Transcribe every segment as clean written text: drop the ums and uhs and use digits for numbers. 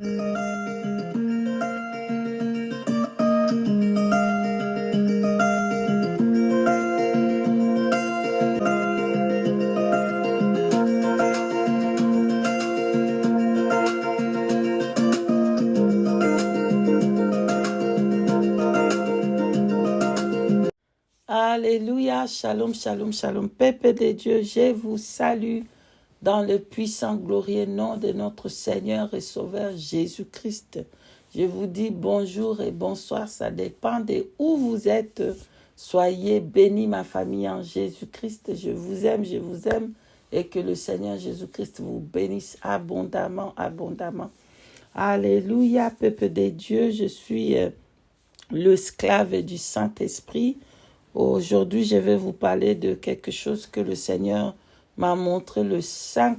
Alléluia, shalom, shalom, shalom. Peuple de Dieu, je vous salue dans le puissant, glorieux nom de notre Seigneur et Sauveur Jésus-Christ. Je vous dis bonjour et bonsoir, ça dépend de où vous êtes. Soyez bénis, ma famille, en Jésus-Christ. Je vous aime, et que le Seigneur Jésus-Christ vous bénisse abondamment, abondamment. Alléluia, peuple de Dieu, je suis l'esclave du Saint-Esprit. Aujourd'hui, je vais vous parler de quelque chose que le Seigneur m'a montré le 5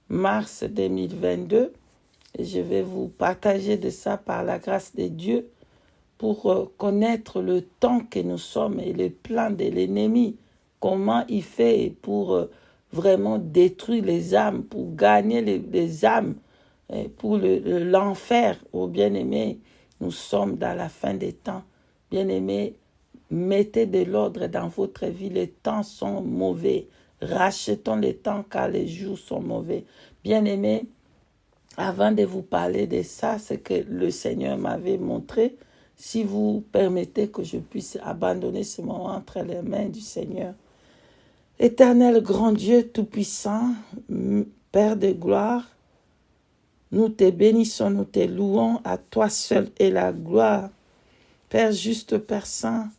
mars 2022. Et je vais vous partager de ça par la grâce de Dieu pour connaître le temps que nous sommes et le plan de l'ennemi. Comment il fait pour vraiment détruire les âmes, pour gagner les âmes, pour l'enfer. Oh bien-aimé, nous sommes dans la fin des temps. Bien-aimés, mettez de l'ordre dans votre vie. Les temps sont mauvais. Rachetons les temps car les jours sont mauvais. Bien-aimés, avant de vous parler de ça, c'est que le Seigneur m'avait montré. Si vous permettez que je puisse abandonner ce moment entre les mains du Seigneur. Éternel grand Dieu tout-puissant, Père de gloire, nous te bénissons, nous te louons, à toi seul est la gloire. Père juste, Père saint,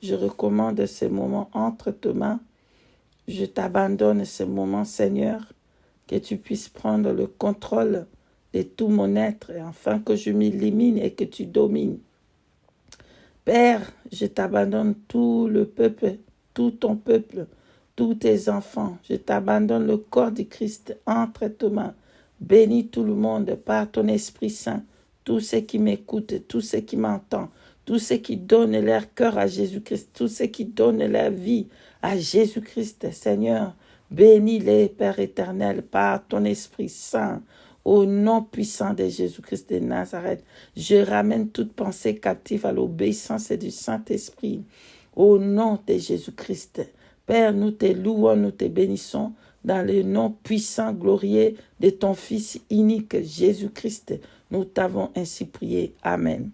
je recommande ces moments entre tes mains. Je t'abandonne ces moments, Seigneur, que tu puisses prendre le contrôle de tout mon être, afin que je m'élimine et que tu domines. Père, je t'abandonne tout le peuple, tout ton peuple, tous tes enfants. Je t'abandonne le corps du Christ entre tes mains. Bénis tout le monde par ton Esprit Saint, tous ceux qui m'écoutent, tous ceux qui m'entendent. Tous ceux qui donnent leur cœur à Jésus-Christ, tous ceux qui donnent leur vie à Jésus-Christ, Seigneur, bénis-les, Père éternel, par ton Esprit Saint, au nom puissant de Jésus-Christ de Nazareth. Je ramène toute pensée captive à l'obéissance du Saint-Esprit, au nom de Jésus-Christ. Père, nous te louons, nous te bénissons, dans le nom puissant, glorieux de ton Fils unique, Jésus-Christ. Nous t'avons ainsi prié. Amen.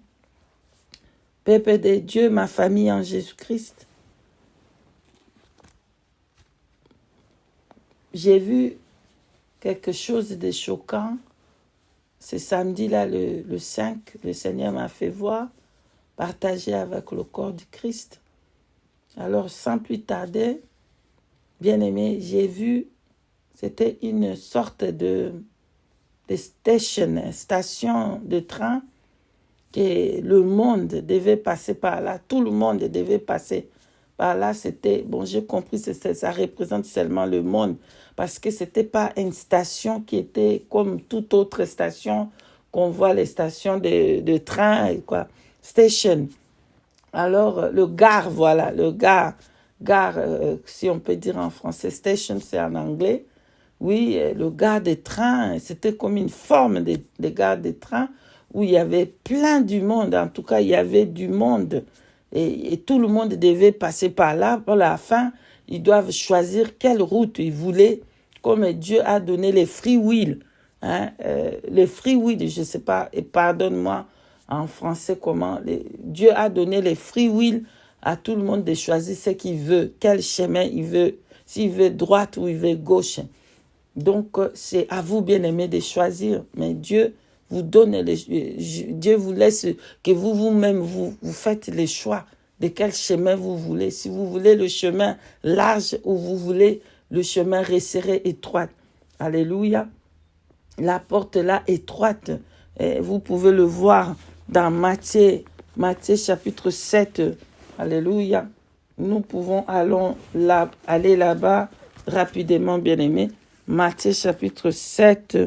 Peuple de Dieu, ma famille en Jésus-Christ, j'ai vu quelque chose de choquant. Ce samedi-là, le 5, le Seigneur m'a fait voir, partager avec le corps du Christ. Alors, sans plus tarder, bien-aimé, j'ai vu, c'était une sorte de station de train, que le monde devait passer par là, tout le monde devait passer par là. C'était, bon, j'ai compris, ça représente seulement le monde, parce que c'était pas une station qui était comme toute autre station qu'on voit, les stations de train, et quoi, station. Alors, le gare, voilà, le gare, si on peut dire en français, station c'est en anglais. Oui, le gare des trains, c'était comme une forme de gare des trains, où il y avait plein du monde. En tout cas, il y avait du monde. Et tout le monde devait passer par là. Pour la fin, ils doivent choisir quelle route ils voulaient. Comme Dieu a donné les free will. Les free will, je ne sais pas, et pardonne-moi en français comment. Dieu a donné les free will à tout le monde de choisir ce qu'il veut, quel chemin il veut, s'il veut droite ou il veut gauche. Donc, c'est à vous, bien-aimés, de choisir. Mais Dieu vous donne Dieu vous laisse que vous-même, vous faites les choix de quel chemin vous voulez. Si vous voulez le chemin large ou vous voulez le chemin resserré, étroit. Alléluia. La porte là, étroite, vous pouvez le voir dans Matthieu chapitre 7. Alléluia. Nous pouvons aller là-bas rapidement, bien-aimés. Matthieu chapitre 7,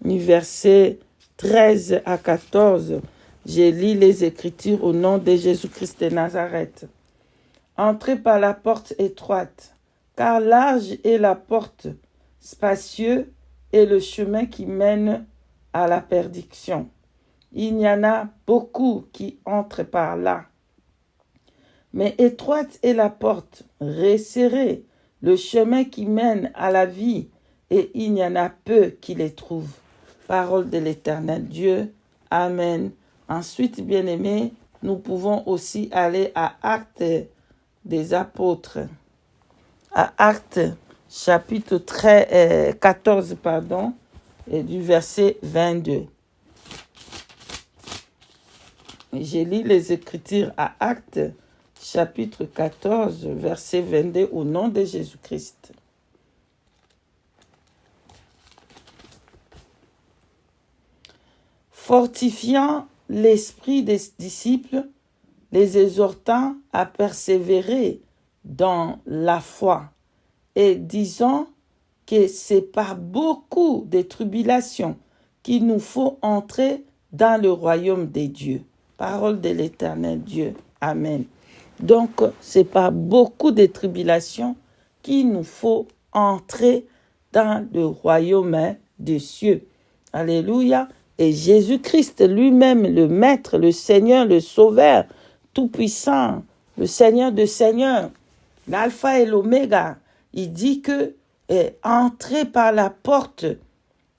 versets 13 à 14. Je lis les Écritures au nom de Jésus-Christ de Nazareth. Entrez par la porte étroite, car large est la porte, spacieux est le chemin qui mène à la perdition. Il y en a beaucoup qui entrent par là. Mais étroite est la porte, resserrée, le chemin qui mène à la vie, et il y en a peu qui les trouvent. Parole de l'Éternel Dieu. Amen. Ensuite, bien-aimés, nous pouvons aussi aller à Actes des Apôtres. À Actes, chapitre 14, et du verset 22. J'ai lu les Écritures à Actes, chapitre 14, verset 22, au nom de Jésus-Christ. Fortifiant l'esprit des disciples, les exhortant à persévérer dans la foi et disant que c'est par beaucoup de tribulations qu'il nous faut entrer dans le royaume des dieux. Parole de l'Éternel Dieu. Amen. Donc, c'est par beaucoup de tribulations qu'il nous faut entrer dans le royaume des cieux. Alléluia. Et Jésus-Christ lui-même, le Maître, le Seigneur, le Sauveur, Tout-Puissant, le Seigneur de Seigneurs, l'Alpha et l'Oméga, il dit que entrez par la porte,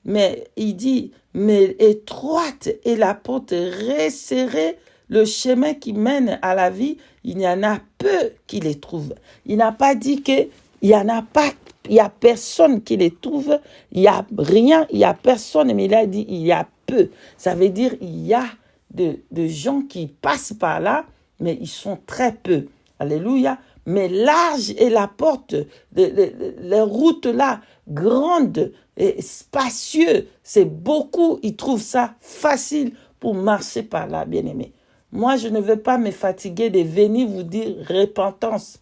mais il dit, mais étroite est la porte, resserrée, le chemin qui mène à la vie, il y en a peu qui les trouvent. Il n'a pas dit qu'il n'y en a pas, il n'y a personne qui les trouve, il n'y a rien, il n'y a personne, mais il a dit il y a peu. Ça veut dire il y a de gens qui passent par là, mais ils sont très peu. Alléluia. Mais large est la porte, les routes là, grandes et spacieuses, c'est beaucoup, ils trouvent ça facile pour marcher par là, bien-aimés. Moi, je ne veux pas me fatiguer de venir vous dire repentance.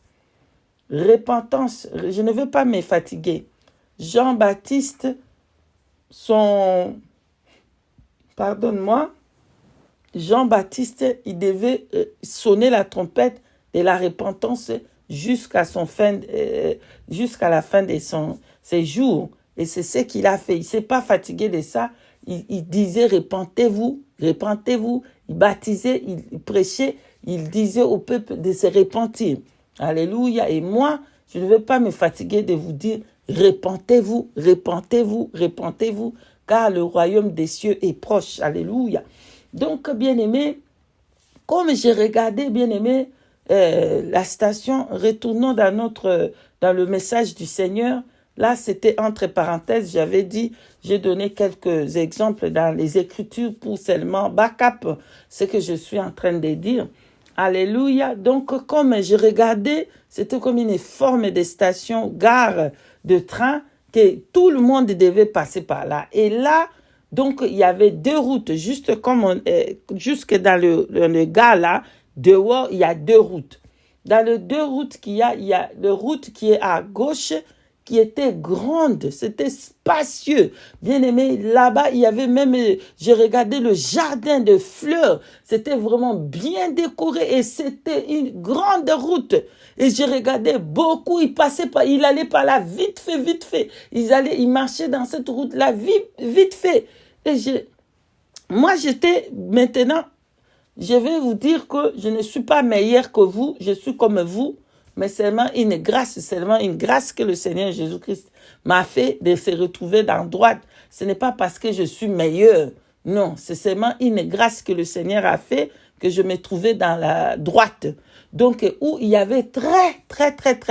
Repentance, je ne veux pas me fatiguer. Jean-Baptiste, Jean-Baptiste, il devait sonner la trompette de la repentance jusqu'à la fin de ses jours. Et c'est ce qu'il a fait. Il ne s'est pas fatigué de ça. Il disait, repentez-vous, repentez-vous. Il baptisait, il prêchait, il disait au peuple de se repentir. Alléluia. Et moi, je ne veux pas me fatiguer de vous dire, repentez-vous, repentez-vous, repentez-vous, car le royaume des cieux est proche. Alléluia. Donc, bien-aimés, comme j'ai regardé, bien-aimés, la station, retournons dans le message du Seigneur. Là, c'était entre parenthèses, j'avais dit, j'ai donné quelques exemples dans les Écritures pour seulement backup ce que je suis en train de dire. Alléluia. Donc, comme je regardais, c'était comme une forme de station, gare de train, que tout le monde devait passer par là. Et là, donc, il y avait deux routes, juste comme jusque dans le gare là, dehors, il y a deux routes. Dans les deux routes qu'il y a, il y a la route qui est à gauche, qui était grande, c'était spacieux. Bien aimé, là-bas, il y avait même, j'ai regardé le jardin de fleurs, c'était vraiment bien décoré et c'était une grande route. Et j'ai regardé beaucoup, ils allaient par là vite fait. Ils marchaient dans cette route-là vite fait. Et moi, maintenant, je vais vous dire que je ne suis pas meilleur que vous, je suis comme vous. Mais seulement une grâce que le Seigneur Jésus-Christ m'a fait de se retrouver dans la droite. Ce n'est pas parce que je suis meilleur. Non, c'est seulement une grâce que le Seigneur a fait que je me trouvais dans la droite. Donc, où il y avait très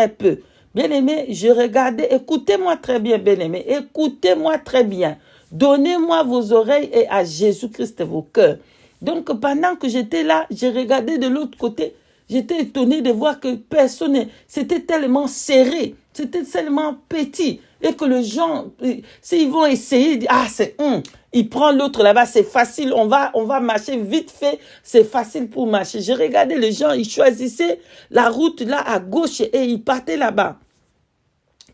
peu. Bien-aimé, je regardais, écoutez-moi très bien, bien-aimé, écoutez-moi très bien. Donnez-moi vos oreilles et à Jésus-Christ vos cœurs. Donc, pendant que j'étais là, j'ai regardé de l'autre côté. J'étais étonné de voir que personne, c'était tellement serré, c'était tellement petit. Et que les gens, s'ils vont essayer, il prend l'autre là-bas, c'est facile, on va marcher vite fait, c'est facile pour marcher. J'ai regardé les gens, ils choisissaient la route là à gauche et ils partaient là-bas.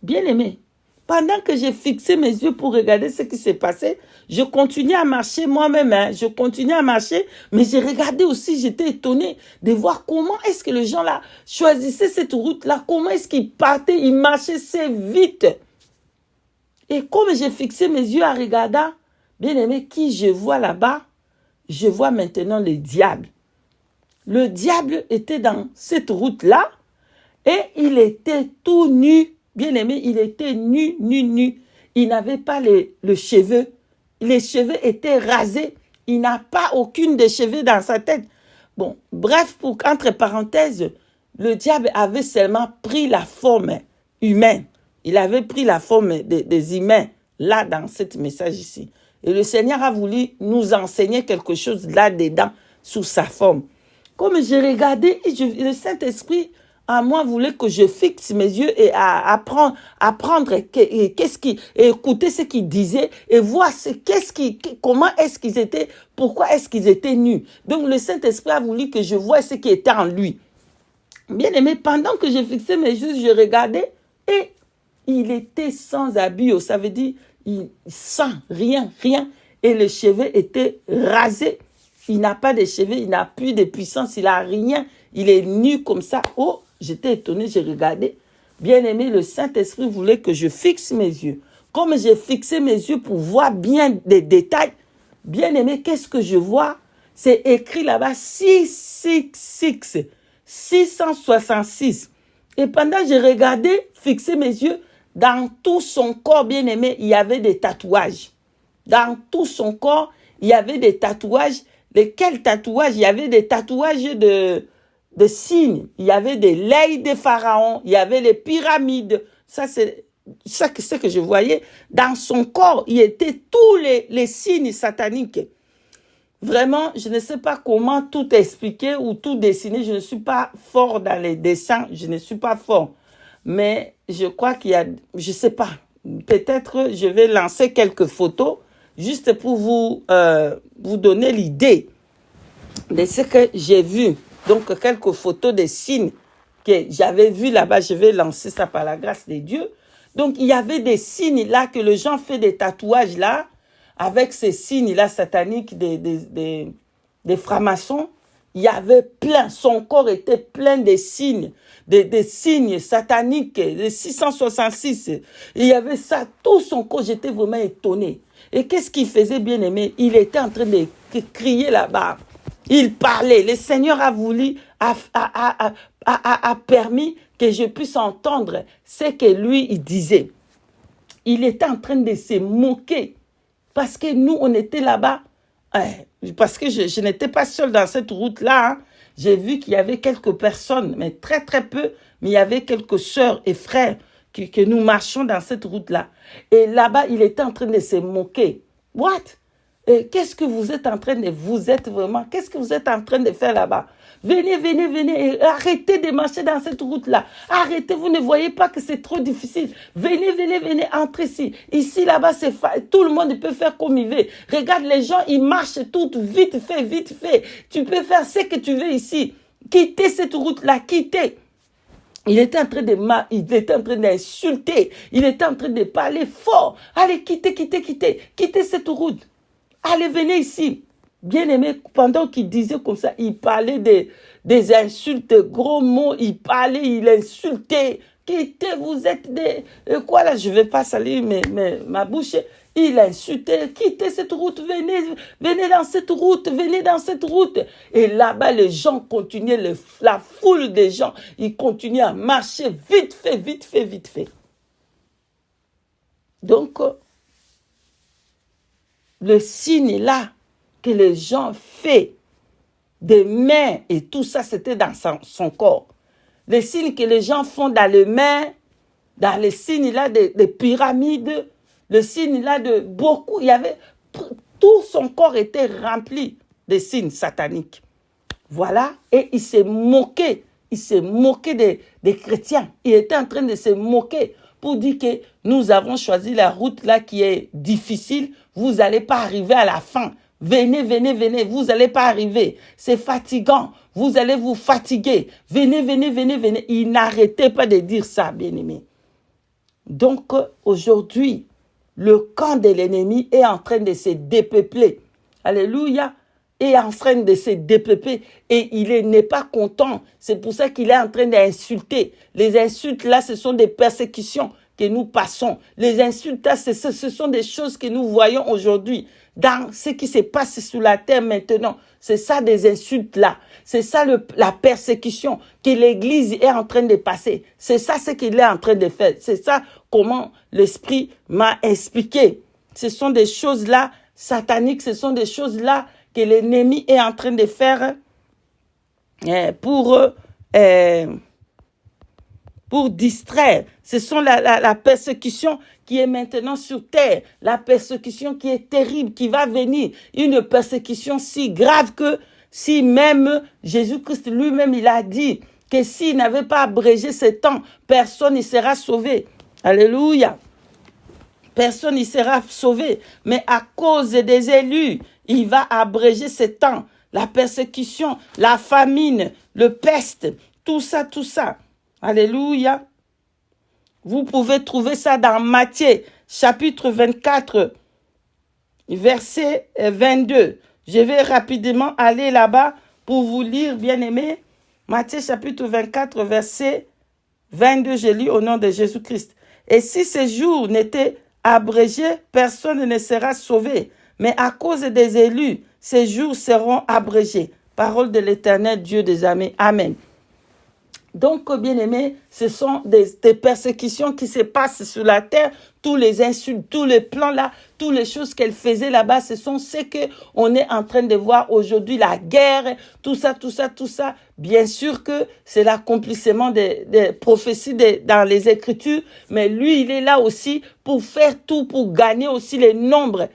Bien aimé. Pendant que j'ai fixé mes yeux pour regarder ce qui s'est passé, je continuais à marcher moi-même. Je continuais à marcher, mais j'ai regardé aussi, j'étais étonné de voir comment est-ce que les gens là choisissaient cette route-là, comment est-ce qu'ils partaient, ils marchaient si vite. Et comme j'ai fixé mes yeux en regardant, bien aimé, qui je vois là-bas, je vois maintenant le diable. Le diable était dans cette route-là et il était tout nu. Bien aimé, il était nu, nu, nu. Il n'avait pas les cheveux. Les cheveux étaient rasés. Il n'a pas aucune des cheveux dans sa tête. Bon, bref, entre parenthèses, le diable avait seulement pris la forme humaine. Il avait pris la forme des humains, là, dans ce message ici. Et le Seigneur a voulu nous enseigner quelque chose là-dedans, sous sa forme. Comme j'ai regardé, le Saint-Esprit, en moi, voulait que je fixe mes yeux et apprendre écouter ce qu'il disait et voir comment est-ce qu'ils étaient, pourquoi est-ce qu'ils étaient nus. Donc, le Saint-Esprit a voulu que je voie ce qui était en lui. Bien aimé, pendant que je fixais mes yeux, je regardais et il était sans habit. Ça veut dire, sans rien. Et les cheveux étaient rasés. Il n'a pas de cheveux, il n'a plus de puissance, il n'a rien. Il est nu comme ça. Oh, j'étais étonné, j'ai regardé. Bien aimé, le Saint-Esprit voulait que je fixe mes yeux. Comme j'ai fixé mes yeux pour voir bien des détails, bien aimé, qu'est-ce que je vois? C'est écrit là-bas 666. Et pendant que j'ai regardé, fixé mes yeux, dans tout son corps, bien aimé, il y avait des tatouages. Dans tout son corps, il y avait des tatouages. Lesquels tatouages? Il y avait des tatouages de signes. Il y avait des l'œil de Pharaon. Il y avait les pyramides. Ça, c'est ce que je voyais. Dans son corps, il y était tous les signes sataniques. Vraiment, je ne sais pas comment tout expliquer ou tout dessiner. Je ne suis pas fort dans les dessins. Je ne suis pas fort. Mais je crois qu'il y a, je ne sais pas, peut-être je vais lancer quelques photos juste pour vous donner l'idée de ce que j'ai vu. Donc, quelques photos des signes que j'avais vus là-bas. Je vais lancer ça par la grâce de Dieu. Donc, il y avait des signes là que les gens font des tatouages là, avec ces signes-là sataniques des francs-maçons. Il y avait plein, son corps était plein de signes, des signes sataniques, les 666. Il y avait ça, tout son corps, j'étais vraiment étonné. Et qu'est-ce qu'il faisait, bien aimé? Il était en train de crier là-bas. Il parlait. Le Seigneur a voulu, a permis que je puisse entendre ce que lui, il disait. Il était en train de se moquer. Parce que nous, on était là-bas. Parce que je n'étais pas seule dans cette route-là. Hein. J'ai vu qu'il y avait quelques personnes, mais très, très peu. Mais il y avait quelques sœurs et frères que nous marchions dans cette route-là. Et là-bas, il était en train de se moquer. What? Qu'est-ce que vous êtes en train de... Qu'est-ce que vous êtes en train de faire là-bas? Venez. Arrêtez de marcher dans cette route-là. Arrêtez, vous ne voyez pas que c'est trop difficile. Venez, entrez ici. Ici, là-bas, tout le monde peut faire comme il veut. Regarde, les gens, ils marchent tout vite fait. Tu peux faire ce que tu veux ici. Quittez cette route-là, quittez. Il était en train d'insulter. Il était en train de parler fort. Allez, quittez cette route. Allez, venez ici. Bien aimé, pendant qu'il disait comme ça, il parlait des insultes, gros mots, il insultait. Quittez, vous êtes des... Quoi là, je ne vais pas salir ma bouche. Il insultait, quittez cette route, venez dans cette route. Et là-bas, les gens continuaient, la foule des gens, ils continuaient à marcher vite fait. Donc, le signe là, que les gens font des mains et tout ça, c'était dans son corps. Les signes que les gens font dans les mains, dans les signes là des pyramides, le signe là de beaucoup, il y avait, tout son corps était rempli de signes sataniques. Voilà, et il s'est moqué des chrétiens. Il était en train de se moquer pour dire que nous avons choisi la route là qui est difficile, vous n'allez pas arriver à la fin. Venez, vous n'allez pas arriver. C'est fatigant, vous allez vous fatiguer. Venez. Il n'arrêtait pas de dire ça, bien-aimé. Donc, aujourd'hui, le camp de l'ennemi est en train de se dépeupler. Alléluia. Est en train de se dépeupler et il n'est pas content. C'est pour ça qu'il est en train d'insulter. Les insultes là, ce sont des persécutions que nous passons. Les insultes, ce sont des choses que nous voyons aujourd'hui dans ce qui se passe sur la terre maintenant. C'est ça des insultes là. C'est ça la persécution que l'Église est en train de passer. C'est ça ce qu'il est en train de faire. C'est ça comment l'Esprit m'a expliqué. Ce sont des choses là sataniques, ce sont des choses là que l'ennemi est en train de faire pour distraire. Ce sont la persécution qui est maintenant sur terre, la persécution qui est terrible, qui va venir, une persécution si grave que si même Jésus-Christ lui-même, il a dit que s'il n'avait pas abrégé ce temps, personne ne sera sauvé. Alléluia. Personne n'y sera sauvé. Mais à cause des élus, il va abréger ce temps. La persécution, la famine, le peste, tout ça, tout ça. Alléluia. Vous pouvez trouver ça dans Matthieu, chapitre 24, verset 22. Je vais rapidement aller là-bas pour vous lire, bien-aimés. Matthieu, chapitre 24, verset 22, je lis au nom de Jésus-Christ. Et si ces jours n'étaient abrégés, personne ne sera sauvé. Mais à cause des élus, ces jours seront abrégés. Parole de l'Éternel, Dieu des armées. Amen. Donc, bien-aimés, ce sont des persécutions qui se passent sur la terre. Tous les insultes, tous les plans là, toutes les choses qu'elle faisait là-bas, ce sont ce qu'on est en train de voir aujourd'hui, la guerre, tout ça, tout ça, tout ça. Bien sûr que c'est l'accomplissement des prophéties dans les Écritures, mais lui, il est là aussi pour faire tout, pour gagner aussi les nombres,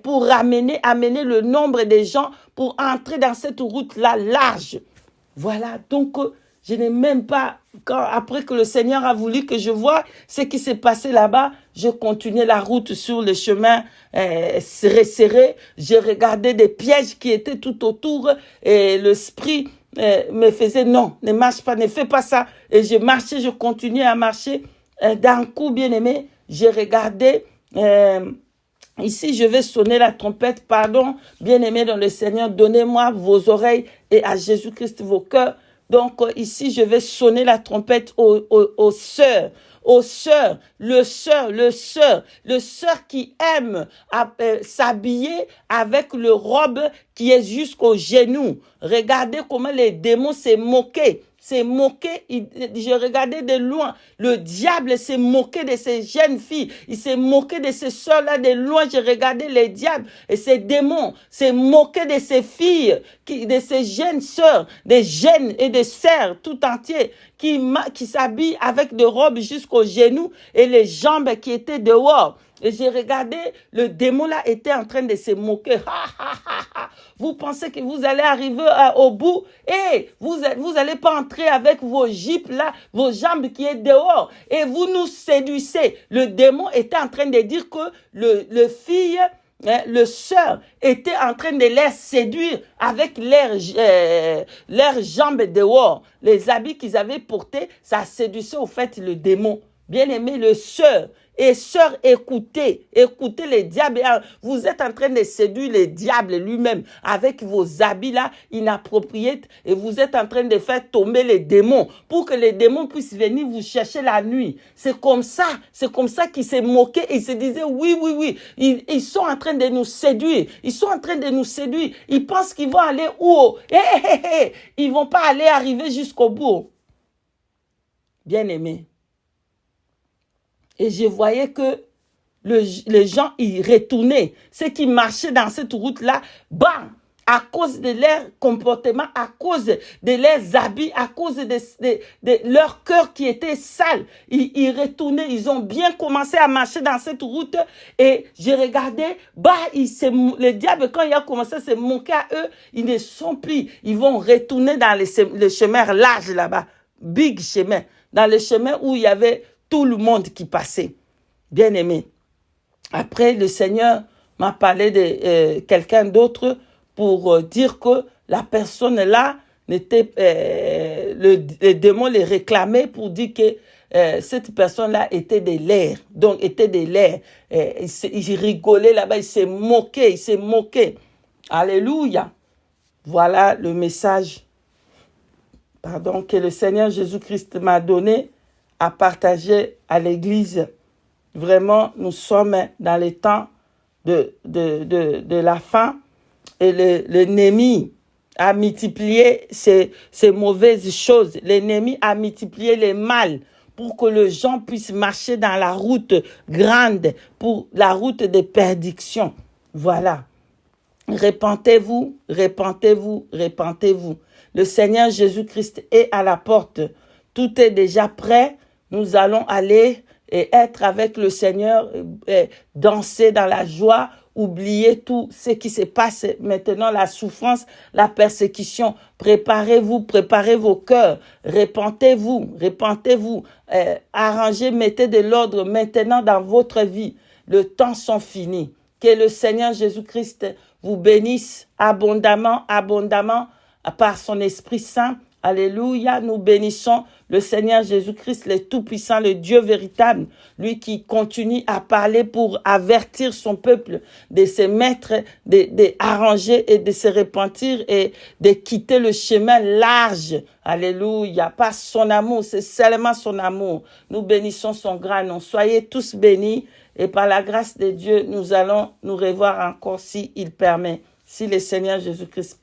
pour amener le nombre des gens pour entrer dans cette route-là large. Voilà, donc je n'ai même pas, après que le Seigneur a voulu que je voie ce qui s'est passé là-bas, je continuais la route sur le chemin serré. J'ai regardé des pièges qui étaient tout autour et l'esprit me faisait non, ne marche pas, ne fais pas ça. Et je marchais, je continuais à marcher. D'un coup, bien aimé, j'ai regardé. Ici, je vais sonner la trompette. Pardon, bien aimé dans le Seigneur, donnez-moi vos oreilles et à Jésus-Christ vos cœurs. Donc, ici, je vais sonner la trompette aux sœurs. Aux sœurs, le sœur qui aime s'habiller avec le robe qui est jusqu'au genou. Regardez comment les démons s'est moqués. Je regardais de loin. Le diable s'est moqué de ces jeunes filles. Il s'est moqué de ces sœurs-là de loin. J'ai regardé les diables et ces démons s'est moqué de ces filles, de ces jeunes sœurs, des jeunes et des sœurs tout entiers qui s'habillent avec des robes jusqu'aux genoux et les jambes qui étaient dehors. Et j'ai regardé, le démon là était en train de se moquer. Vous pensez que vous allez arriver au bout et vous allez pas entrer avec vos jupes là, vos jambes qui est dehors et vous nous séduisez. Le démon était en train de dire que le fille, le sœur était en train de les séduire avec leurs jambes dehors. Les habits qu'ils avaient portés, ça séduisait au fait le démon. Bien aimé, le sœur. Et sœurs, écoutez les diables. Vous êtes en train de séduire le diable lui-même avec vos habits là inappropriés et vous êtes en train de faire tomber les démons pour que les démons puissent venir vous chercher la nuit. C'est comme ça qu'ils se moquaient et ils se disaient oui. Ils sont en train de nous séduire. Ils pensent qu'ils vont aller où? Ils vont pas arriver jusqu'au bout. Bien aimé. Et je voyais que les gens, ils retournaient. Ceux qui marchaient dans cette route-là, à cause de leur comportement, à cause de leurs habits, à cause de leur cœur qui était sale, ils retournaient, ils ont bien commencé à marcher dans cette route. Et j'ai regardé, le diable, quand il a commencé à se moquer à eux, ils ne sont plus. Ils vont retourner dans le chemin large là-bas, big chemin, dans le chemin où il y avait tout le monde qui passait. Bien aimé. Après, le Seigneur m'a parlé de quelqu'un d'autre pour dire que la personne là n'était le démon les réclamait pour dire que cette personne là était de l'air. Donc était de l'air. Il rigolait là-bas, il s'est moqué. Alléluia. Voilà le message que le Seigneur Jésus-Christ m'a donné à partager à l'Église. Vraiment, nous sommes dans les temps de la fin et l'ennemi a multiplié ces mauvaises choses. L'ennemi a multiplié les mal pour que les gens puissent marcher dans la route grande, pour la route de perdition. Voilà. Repentez-vous, repentez-vous, repentez-vous. Le Seigneur Jésus-Christ est à la porte. Tout est déjà prêt. Nous allons aller et être avec le Seigneur, et danser dans la joie, oublier tout ce qui se passe maintenant, la souffrance, la persécution. Préparez-vous, préparez vos cœurs, repentez-vous, repentez-vous, arrangez, mettez de l'ordre maintenant dans votre vie. Le temps sont finis. Que le Seigneur Jésus-Christ vous bénisse abondamment, abondamment par son Esprit Saint. Alléluia, nous bénissons le Seigneur Jésus-Christ, le Tout-Puissant, le Dieu véritable, lui qui continue à parler pour avertir son peuple de se mettre, d'arranger et de se repentir et de quitter le chemin large. Alléluia, pas son amour, c'est seulement son amour. Nous bénissons son grand nom. Soyez tous bénis et par la grâce de Dieu, nous allons nous revoir encore si il permet, si le Seigneur Jésus-Christ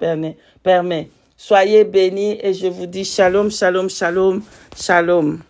permet. Soyez bénis et je vous dis shalom, shalom, shalom, shalom.